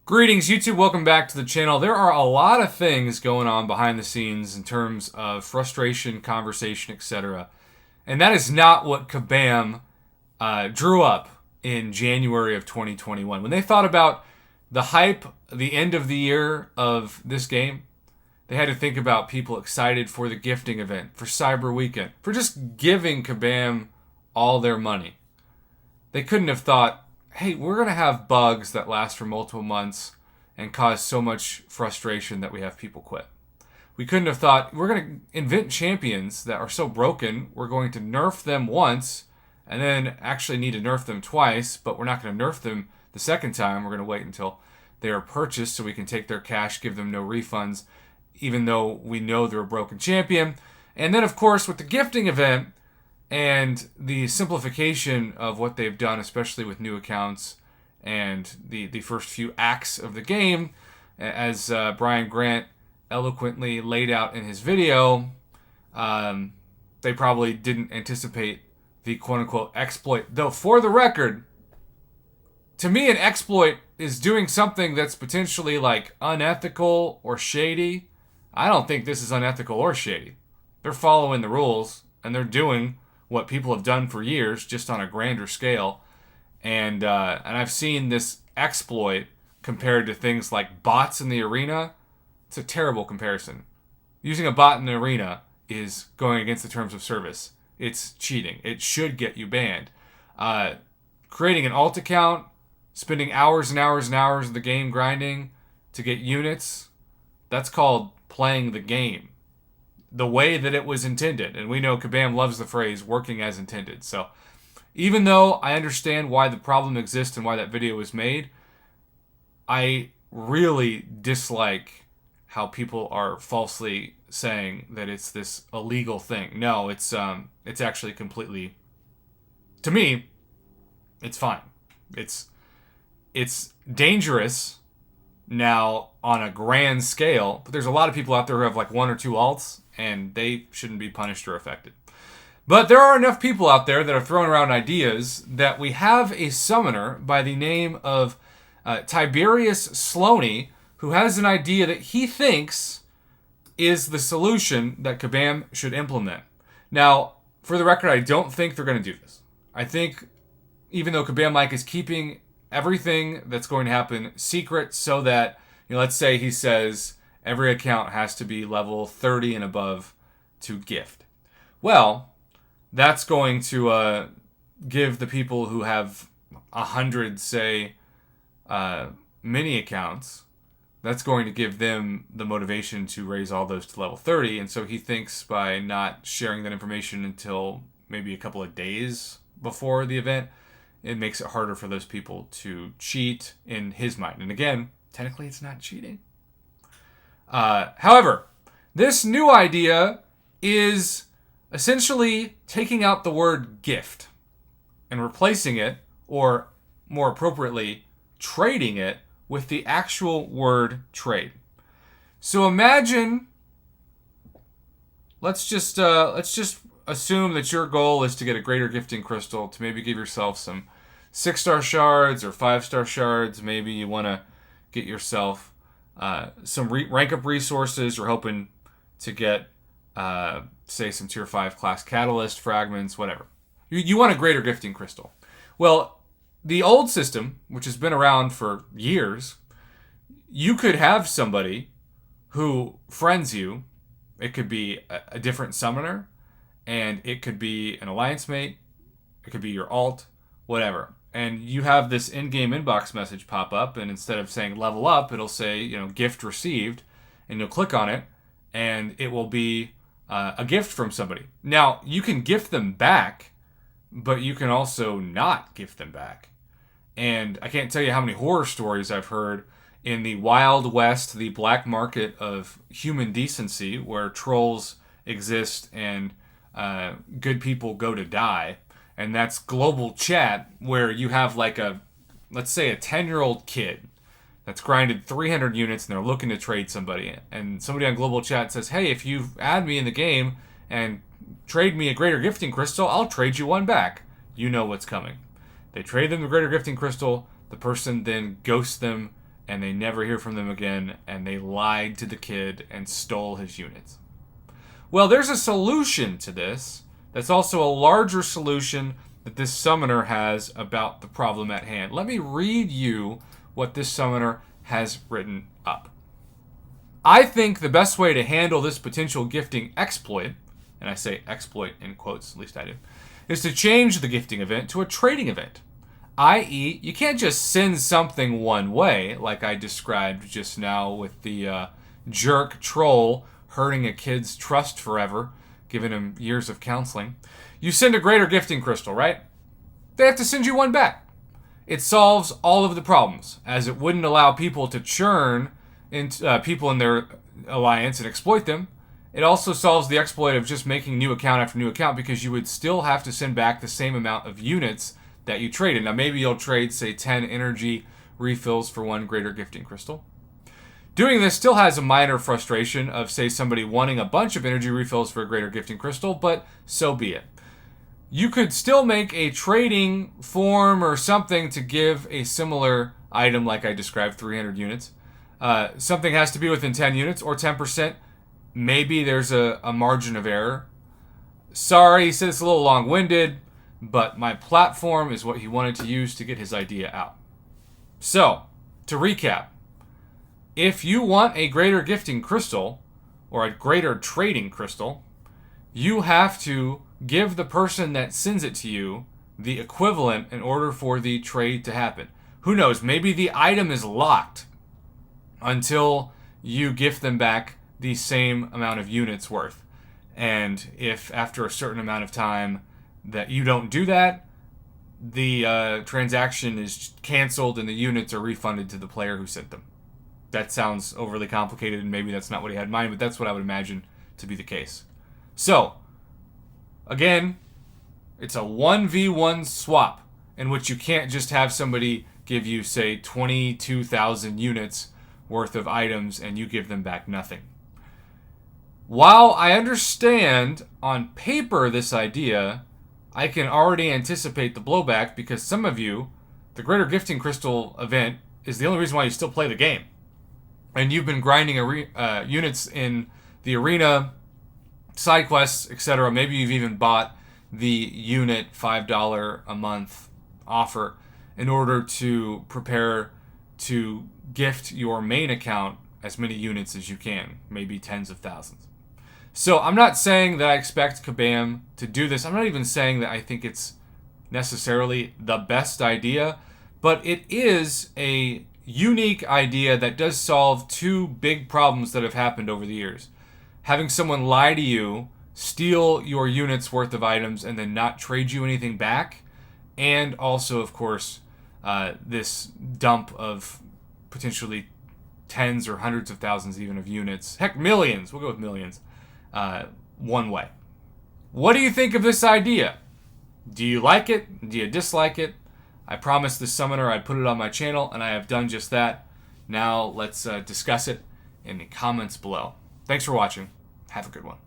Greetings, YouTube. Welcome back to the channel. There are a lot of things going on behind the scenes in terms of frustration, conversation, etc. And that is not what Kabam drew up in January of 2021. When they thought about the hype, the end of the year of this game, they had to think about people excited for the gifting event, for Cyber Weekend, for just giving Kabam all their money. They couldn't have thought, hey, we're going to have bugs that last for multiple months and cause so much frustration that we have people quit. We couldn't have thought, we're going to invent champions that are so broken, we're going to nerf them once and then actually need to nerf them twice, but we're not going to nerf them the second time. We're going to wait until they are purchased so we can take their cash, give them no refunds, even though we know they're a broken champion. And then, of course, with the gifting event, and the simplification of what they've done, especially with new accounts and the first few acts of the game, as Brian Grant eloquently laid out in his video, they probably didn't anticipate the quote-unquote exploit. Though, for the record, to me, an exploit is doing something that's potentially like unethical or shady. I don't think this is unethical or shady. They're following the rules, and they're doing what people have done for years, just on a grander scale. And I've seen this exploit compared to things like bots in the arena. It's a terrible comparison. Using a bot in the arena is going against the terms of service. It's cheating. It should get you banned. Creating an alt account, spending hours and hours and hours of the game grinding to get units, that's called playing the game the way that it was intended. And we know Kabam loves the phrase working as intended. So even though I understand why the problem exists and why that video was made, I really dislike how people are falsely saying that it's this illegal thing. No, it's actually completely, to me, it's fine. It's dangerous now on a grand scale, but there's a lot of people out there who have like one or two alts, and they shouldn't be punished or affected. But there are enough people out there that are throwing around ideas that we have a summoner by the name of Taiberious Sloany, who has an idea that he thinks is the solution that Kabam should implement. Now, for the record, I don't think they're going to do this. I think even though Kabam Mike is keeping everything that's going to happen secret so that, let's say he says every account has to be level 30 and above to gift. Well, that's going to give the people who have 100, say, mini accounts, that's going to give them the motivation to raise all those to level 30. And so he thinks by not sharing that information until maybe a couple of days before the event, it makes it harder for those people to cheat in his mind. And again, technically it's not cheating. However, this new idea is essentially taking out the word gift and replacing it, or more appropriately, trading it with the actual word trade. So imagine, let's just assume that your goal is to get a greater gifting crystal to maybe give yourself some 6-star shards or 5-star shards. Maybe you want to get yourself some rank up resources. You're hoping to get, say, some tier 5 class catalyst fragments, whatever. You want a greater gifting crystal. Well, the old system, which has been around for years, you could have somebody who friends you. It could be a different summoner, and it could be an alliance mate. It could be your alt, whatever. And you have this in-game inbox message pop up, and instead of saying level up, it'll say, gift received, and you'll click on it, and it will be a gift from somebody. Now, you can gift them back, but you can also not gift them back. And I can't tell you how many horror stories I've heard in the Wild West, the black market of human decency, where trolls exist and good people go to die. And that's global chat, where you have like let's say a 10-year-old kid that's grinded 300 units and they're looking to trade somebody. And somebody on global chat says, hey, if you add me in the game and trade me a greater gifting crystal, I'll trade you one back. You know what's coming. They trade them the greater gifting crystal. The person then ghosts them and they never hear from them again, and they lied to the kid and stole his units. Well, there's a solution to this that's also a larger solution that this summoner has about the problem at hand. Let me read you what this summoner has written up. I think the best way to handle this potential gifting exploit, and I say exploit in quotes, at least I do, is to change the gifting event to a trading event. I.e., you can't just send something one way, like I described just now with the jerk troll hurting a kid's trust forever, giving him years of counseling. You send a greater gifting crystal, right? They have to send you one back. It solves all of the problems, as it wouldn't allow people to churn into people in their alliance and exploit them. It also solves the exploit of just making new account after new account, because you would still have to send back the same amount of units that you traded. Now, maybe you'll trade, say, 10 energy refills for one greater gifting crystal. Doing this still has a minor frustration of, say, somebody wanting a bunch of energy refills for a greater gifting crystal, but so be it. You could still make a trading form or something to give a similar item like I described, 300 units. Something has to be within 10 units or 10%. Maybe there's a margin of error. Sorry, he said it's a little long-winded, but my platform is what he wanted to use to get his idea out. So, to recap, if you want a greater gifting crystal or a greater trading crystal, you have to give the person that sends it to you the equivalent in order for the trade to happen. Who knows, maybe the item is locked until you gift them back the same amount of units worth. And if after a certain amount of time that you don't do that, the transaction is canceled and the units are refunded to the player who sent them. That sounds overly complicated, and maybe that's not what he had in mind, but that's what I would imagine to be the case. So, again, it's a 1v1 swap in which you can't just have somebody give you, say, 22,000 units worth of items and you give them back nothing. While I understand on paper this idea, I can already anticipate the blowback, because some of you, the Greater Gifting Crystal event is the only reason why you still play the game. And you've been grinding units in the arena, side quests, etc. Maybe you've even bought the unit $5 a month offer in order to prepare to gift your main account as many units as you can, maybe tens of thousands. So I'm not saying that I expect Kabam to do this. I'm not even saying that I think it's necessarily the best idea, but it is a unique idea that does solve two big problems that have happened over the years. Having someone lie to you, steal your units worth of items, and then not trade you anything back, and also, of course, this dump of potentially tens or hundreds of thousands even of units, heck, millions, we'll go with millions, one way. What do you think of this idea? Do you like it? Do you dislike it? I promised this summoner I'd put it on my channel, and I have done just that. Now let's discuss it in the comments below. Thanks for watching. Have a good one.